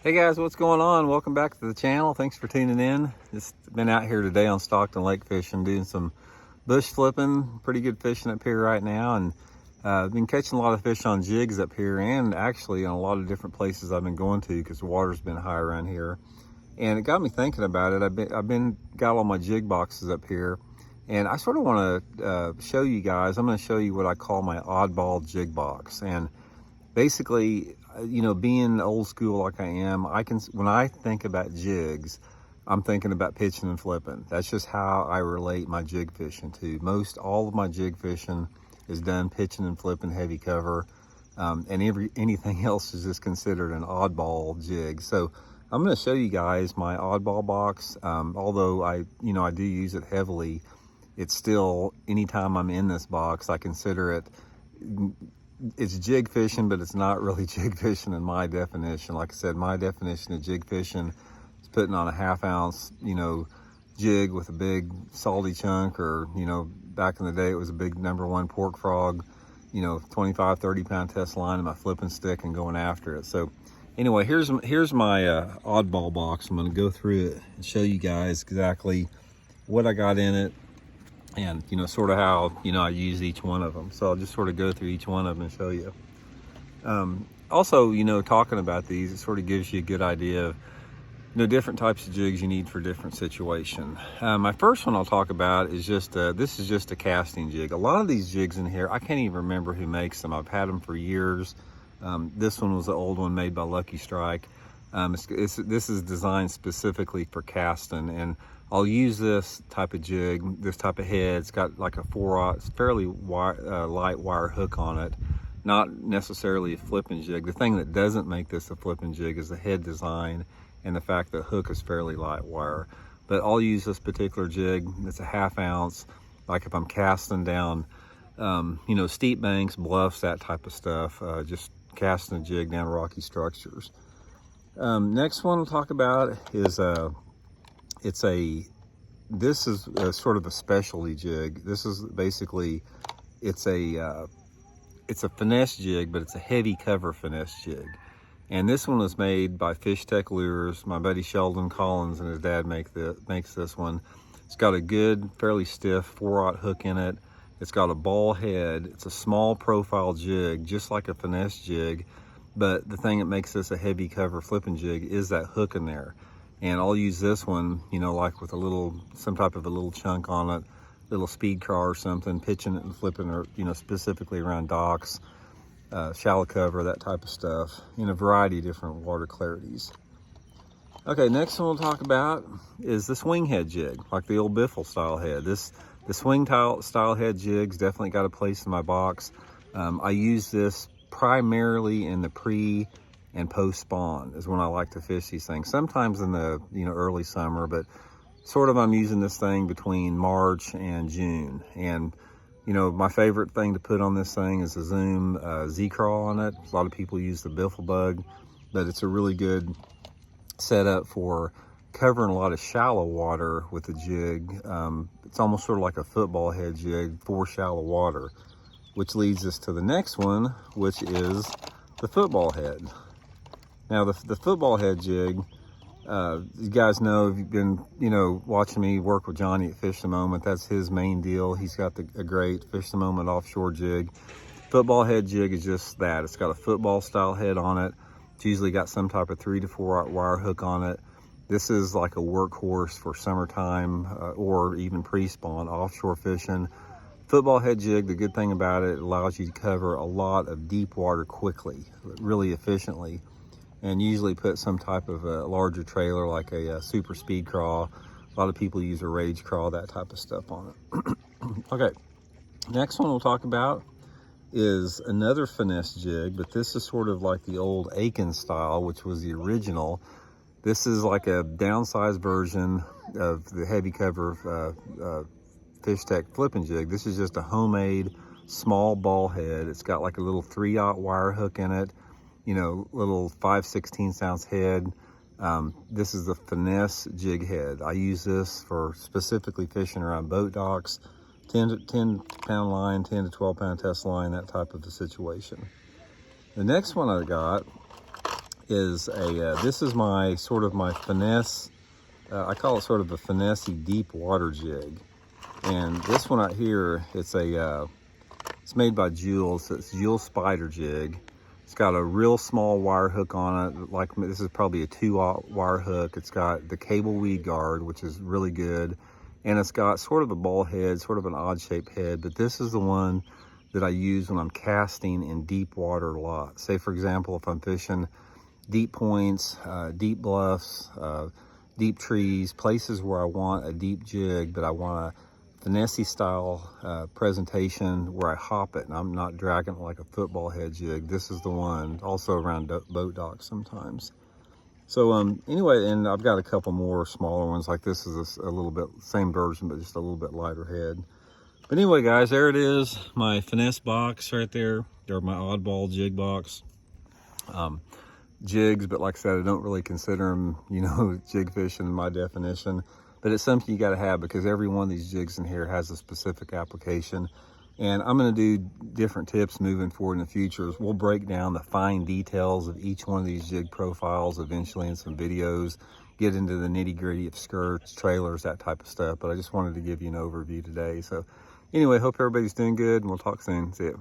Hey guys, what's going on? Welcome back to the channel. Thanks for tuning in. Just been out here today on Stockton Lake fishing, doing some bush flipping. Pretty good fishing up here right now, and been catching a lot of fish on jigs up here, and actually on a lot of different places I've been going to because the water's been high around here. And it got me thinking about it. I've got all my jig boxes up here, and I sort of want to show you guys. I'm going to show you what I call my oddball jig box. And basically, you know, being old school like I am, when I think about jigs, I'm thinking about pitching and flipping. That's just how I relate my jig fishing to. All of my jig fishing is done pitching and flipping heavy cover, and anything else is just considered an oddball jig. So I'm going to show you guys my oddball box. Although I do use it heavily, it's still, anytime I'm in this box, I consider it's jig fishing, but it's not really jig fishing in my definition. Like I said, my definition of jig fishing is putting on a 1/2 ounce, jig with a big salty chunk, or, back in the day, it was a big #1 pork frog, 25, 30 pound test line and my flipping stick and going after it. So anyway, here's my oddball box. I'm going to go through it and show you guys exactly what I got in it, and sort of how I use each one of them. So I'll just sort of go through each one of them and show you. Also, talking about these, it sort of gives you a good idea of different types of jigs you need for different situation. My first one I'll talk about is this is just a casting jig. A lot of these jigs in here, I can't even remember who makes them. I've had them for years. This one was the old one made by Lucky Strike. This is designed specifically for casting, and I'll use this type of jig, this type of head. It's got like a 4/0, fairly light wire hook on it. Not necessarily a flipping jig. The thing that doesn't make this a flipping jig is the head design and the fact that hook is fairly light wire. But I'll use this particular jig. It's a 1/2 ounce. Like if I'm casting down, steep banks, bluffs, that type of stuff. Just casting a jig down rocky structures. Next one I'll talk about is this is a sort of a specialty jig. This is basically, it's a finesse jig, but it's a heavy cover finesse jig. And this one was made by Fish Tech Lures. My buddy Sheldon Collins and his dad makes this one. It's got a good, fairly stiff 4/0 hook in it. It's got a ball head. It's a small profile jig, just like a finesse jig. But the thing that makes this a heavy cover flipping jig is that hook in there. And I'll use this one, like with some type of a little chunk on it, little speed car or something, pitching it and flipping, or, specifically around docks, shallow cover, that type of stuff, in a variety of different water clarities. Okay, next one we'll talk about is the swing head jig, like the old Biffle style head. The swing style head jig's definitely got a place in my box. I use this primarily in the pre and post spawn is when I like to fish these things. Sometimes in the early summer, but sort of I'm using this thing between March and June. And my favorite thing to put on this thing is a Zoom Z-Crawl on it. A lot of people use the Biffle Bug, but it's a really good setup for covering a lot of shallow water with the jig. It's almost sort of like a football head jig for shallow water, which leads us to the next one, which is the football head. Now the football head jig, you guys know, if you've been watching me work with Johnny at Fish the Moment, that's his main deal. He's got a great Fish the Moment offshore jig. Football head jig is just that. It's got a football style head on it. It's usually got some type of 3 to 4 wire hook on it. This is like a workhorse for summertime or even pre-spawn offshore fishing. Football head jig, the good thing about it allows you to cover a lot of deep water quickly, really efficiently, and usually put some type of a larger trailer like a super speed crawl. A lot of people use a rage crawl, that type of stuff on it. Okay, next one we'll talk about is another finesse jig, but this is sort of like the old Aiken style, which was the original. This is like a downsized version of the heavy cover Fish Tech flipping jig. This is just a homemade small ball head. It's got like a little 3/0 wire hook in it, little 5/16 ounce head. This is the finesse jig head. I use this for specifically fishing around boat docks, 10 pound line, 10 to 12 pound test line, that type of a situation. The next one I got is a, this is my sort of my finesse, I call it sort of a finesse deep water jig. And this one out here, it's made by Jules. It's Jules Spider Jig. It's got a real small wire hook on it. Like, this is probably a 2-aught wire hook. It's got the cable weed guard, which is really good. And it's got sort of a ball head, sort of an odd shaped head. But this is the one that I use when I'm casting in deep water lots. Say, for example, if I'm fishing deep points, deep bluffs, deep trees, places where I want a deep jig, but I want a finesse style presentation where I hop it and I'm not dragging it like a football head jig. This is the one. Also around boat docks sometimes. So anyway, and I've got a couple more smaller ones. Like this is a little bit same version, but just a little bit lighter head. But anyway, guys, there it is, my finesse box right there, or my oddball jig box. Jigs, but like I said, I don't really consider them, you know, jig fishing in my definition. But it's something you got to have, because every one of these jigs in here has a specific application. And I'm going to do different tips moving forward in the future. We'll break down the fine details of each one of these jig profiles eventually in some videos, get into the nitty gritty of skirts, trailers, that type of stuff. But I just wanted to give you an overview today. So anyway, hope everybody's doing good, and we'll talk soon. See ya.